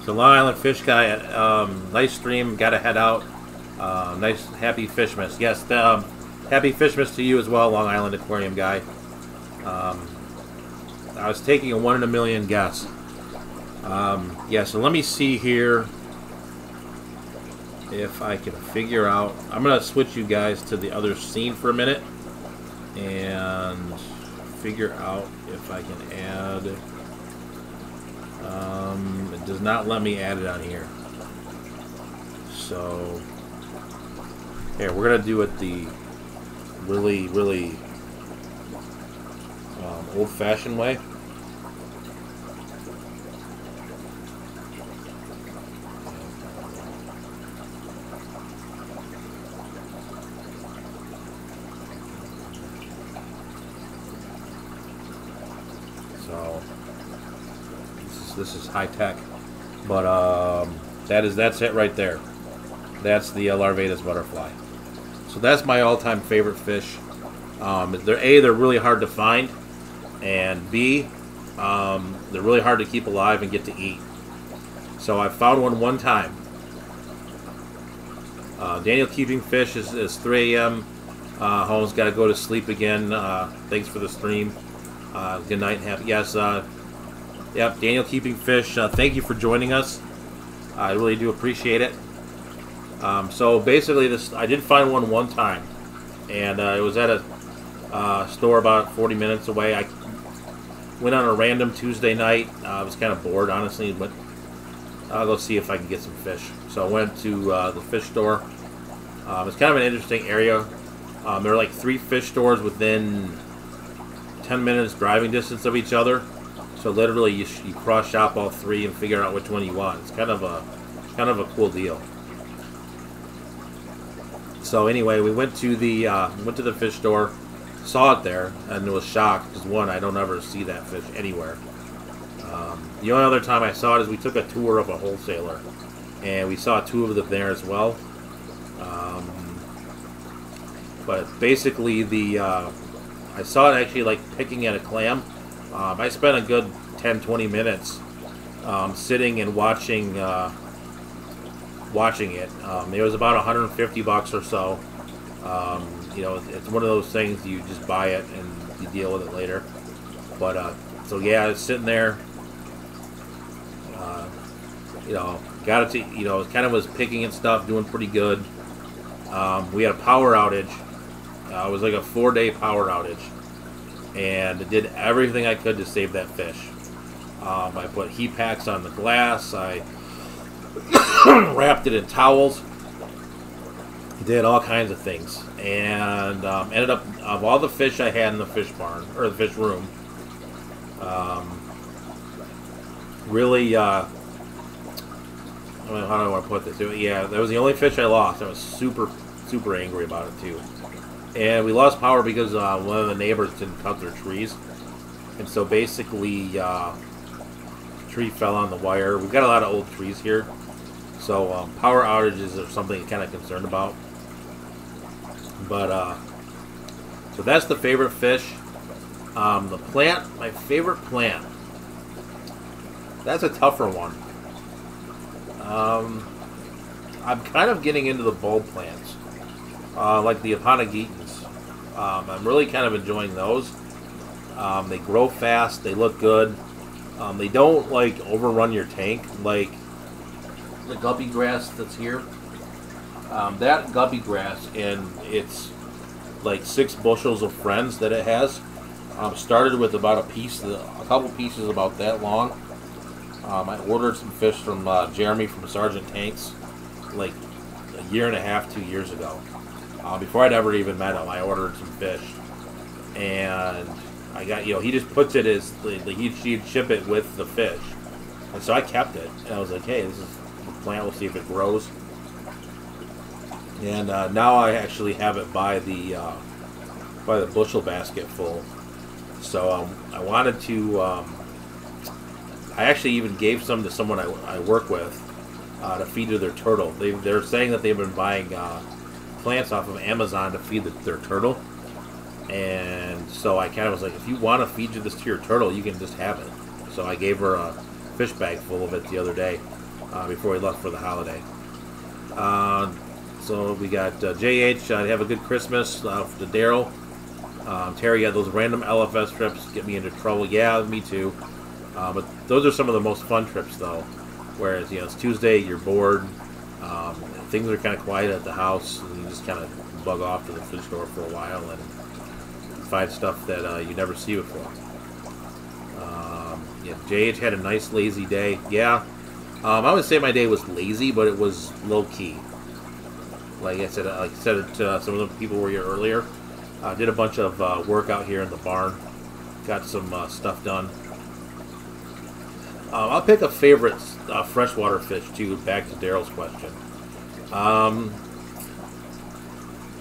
So Long Island Fish Guy, nice stream, gotta head out. Nice, happy Fishmas. Yes, happy Fishmas to you as well, Long Island Aquarium Guy. I was taking a 1 in a million guess. Yeah, so let me see here if I can figure out. I'm gonna switch you guys to the other scene for a minute and figure out if I can add. It does not let me add it on here. So here, we're gonna do it the really old-fashioned way. So this is high tech. But that's it right there. That's the Larvatus butterfly. So that's my all-time favorite fish. They're really hard to find, and B, they're really hard to keep alive and get to eat. So I found one time. Daniel keeping fish is 3 a.m. Home's got to go to sleep again. Thanks for the stream. Good night. Yep, Daniel keeping fish. Thank you for joining us. I really do appreciate it. So basically, I did find one time, and it was at a store about 40 minutes away. I went on a random Tuesday night. I was kind of bored, honestly, but I'll go see if I can get some fish. So I went to the fish store. It's kind of an interesting area. There are like 3 fish stores within 10 minutes driving distance of each other. So literally, you cross shop all 3 and figure out which one you want. It's kind of a cool deal. So anyway, we went to the fish store, saw it there, and was shocked because one, I don't ever see that fish anywhere. The only other time I saw it is we took a tour of a wholesaler, and we saw 2 of them there as well. But basically, I saw it actually like picking at a clam. I spent a good 10-20 minutes sitting and watching it. It was about $150 or so. You know, it's one of those things you just buy it and you deal with it later. But so yeah, I was sitting there. You know, got it to, you know, kind of was picking and stuff, doing pretty good. We had a power outage. It was like a 4-day power outage, and did everything I could to save that fish. I put heat packs on the glass. I wrapped it in towels. Did all kinds of things, and ended up, of all the fish I had in the fish barn or the fish room, really. How do I want to put this? Yeah, that was the only fish I lost. I was super angry about it too. And we lost power because one of the neighbors didn't cut their trees, and so basically, the tree fell on the wire. We've got a lot of old trees here, so power outages are something I'm kind of concerned about. But so that's the favorite fish. The plant, my favorite plant. That's a tougher one. I'm kind of getting into the bulb plants, like the Aponagitans. I'm really kind of enjoying those. They grow fast. They look good. They don't like overrun your tank like the guppy grass that's here. That guppy grass, and it's like 6 bushels of friends that it has. Started with about a couple pieces about that long. I ordered some fish from Jeremy from Sergeant Tanks like a year and a half, 2 years ago. Before I'd ever even met him, I ordered some fish, and I got, he just puts it as he'd ship it with the fish, and so I kept it. And I was like, hey, this is the plant. We'll see if it grows. And now I actually have it by the bushel basket full. So I wanted to. I actually even gave some to someone I work with to feed to their turtle. They're saying that they've been buying plants off of Amazon to feed their turtle. And so I kind of was like, if you want to feed this to your turtle, you can just have it. So I gave her a fish bag full of it the other day before we left for the holiday. So we got JH, have a good Christmas to Daryl. Terry, yeah, those random LFS trips get me into trouble. Yeah, me too. But those are some of the most fun trips, though. Whereas, it's Tuesday, you're bored, things are kind of quiet at the house, and you just kind of bug off to the fish store for a while and find stuff that you never see before. Yeah, JH had a nice, lazy day. Yeah, I would say my day was lazy, but it was low-key. Like I said it to some of the people who were here earlier. Did a bunch of work out here in the barn. Got some stuff done. I'll pick a favorite freshwater fish, too, back to Daryl's question.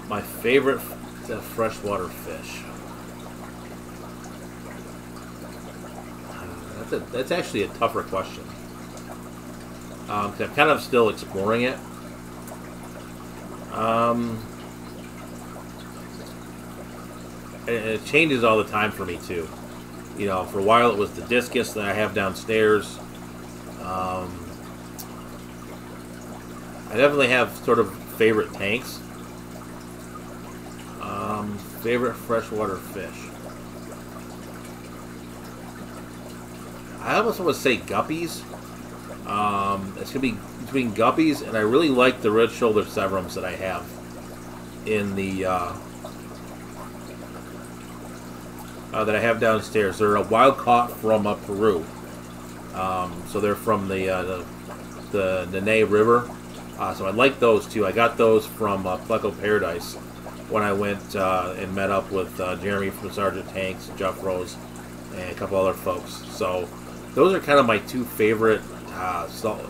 My favorite freshwater fish. That's actually a tougher question. 'cause I'm kind of still exploring it. It changes all the time for me too. You know, for a while it was the discus that I have downstairs. I definitely have sort of favorite tanks. Favorite freshwater fish. I almost want to say guppies. It's gonna be between guppies, and I really like the red-shouldered severums that I have in the that I have downstairs. They're a wild caught from Peru, so they're from the Nene River. So I like those too. I got those from Pleco Paradise when I went and met up with Jeremy from Sergeant Tanks, Jeff Rose, and a couple other folks. So those are kind of my two favorite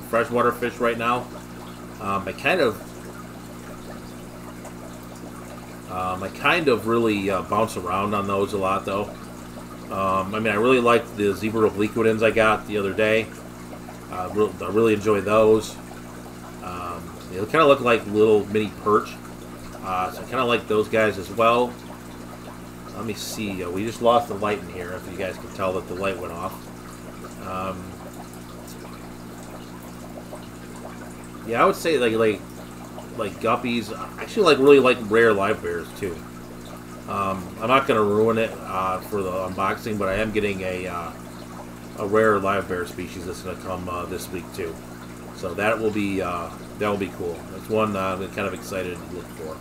freshwater fish right now. I kind of really bounce around on those a lot, though. I mean, I really like the zebra obliquitans I got the other day. I really enjoy those. They kind of look like little mini perch, so I kind of like those guys as well. Let me see. We just lost the light in here. If you guys can tell that the light went off. Yeah, I would say like guppies. I actually really like rare live bears too. I'm not going to ruin it for the unboxing, but I am getting a rare live bear species that's going to come this week too. So that will be cool. That's one I'm kind of excited to look for.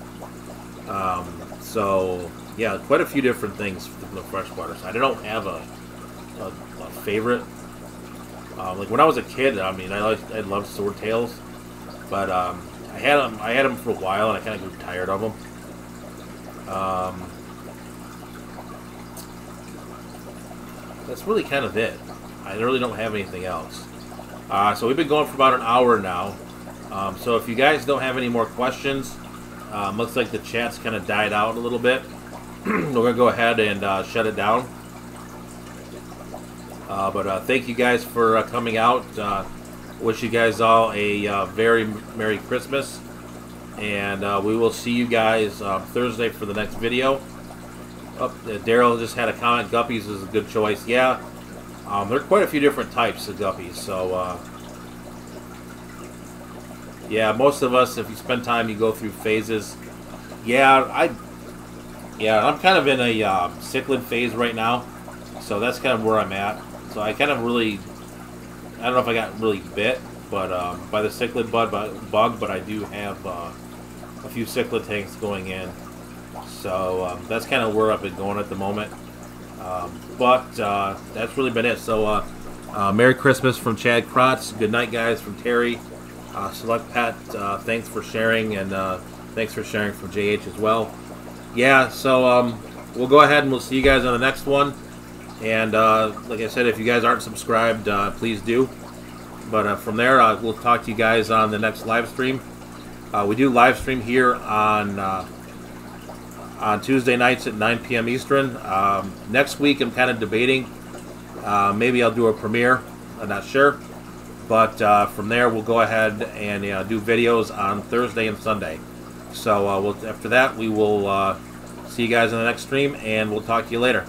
So yeah, quite a few different things from the freshwater side. I don't have a favorite. Like when I was a kid, I mean, I loved swordtails, but I had them for a while, and I kind of grew tired of them. That's really kind of it. I really don't have anything else. So we've been going for about an hour now. So if you guys don't have any more questions, looks like the chat's kind of died out a little bit. We're going to go ahead and shut it down. But thank you guys for coming out. Wish you guys all a very Merry Christmas. And we will see you guys Thursday for the next video. Daryl just had a comment. Guppies is a good choice. Yeah, there are quite a few different types of guppies. So, yeah, most of us, if you spend time, you go through phases. Yeah, I'm kind of in a cichlid phase right now. So that's kind of where I'm at. So I kind of really, I don't know if I got really bit, but by the cichlid bug, but I do have a few cichlid tanks going in. So that's kind of where I've been going at the moment. But that's really been it. So Merry Christmas from Chad Krotz. Good night, guys, from Terry. Select Pat, thanks for sharing, and thanks for sharing from JH as well. Yeah, so we'll go ahead and we'll see you guys on the next one. And like I said, if you guys aren't subscribed, please do. But from there, we'll talk to you guys on the next live stream. We do live stream here on Tuesday nights at 9 p.m. Eastern. Next week, I'm kind of debating. Maybe I'll do a premiere. I'm not sure. But from there, we'll go ahead and do videos on Thursday and Sunday. So after that, we will see you guys in the next stream, and we'll talk to you later.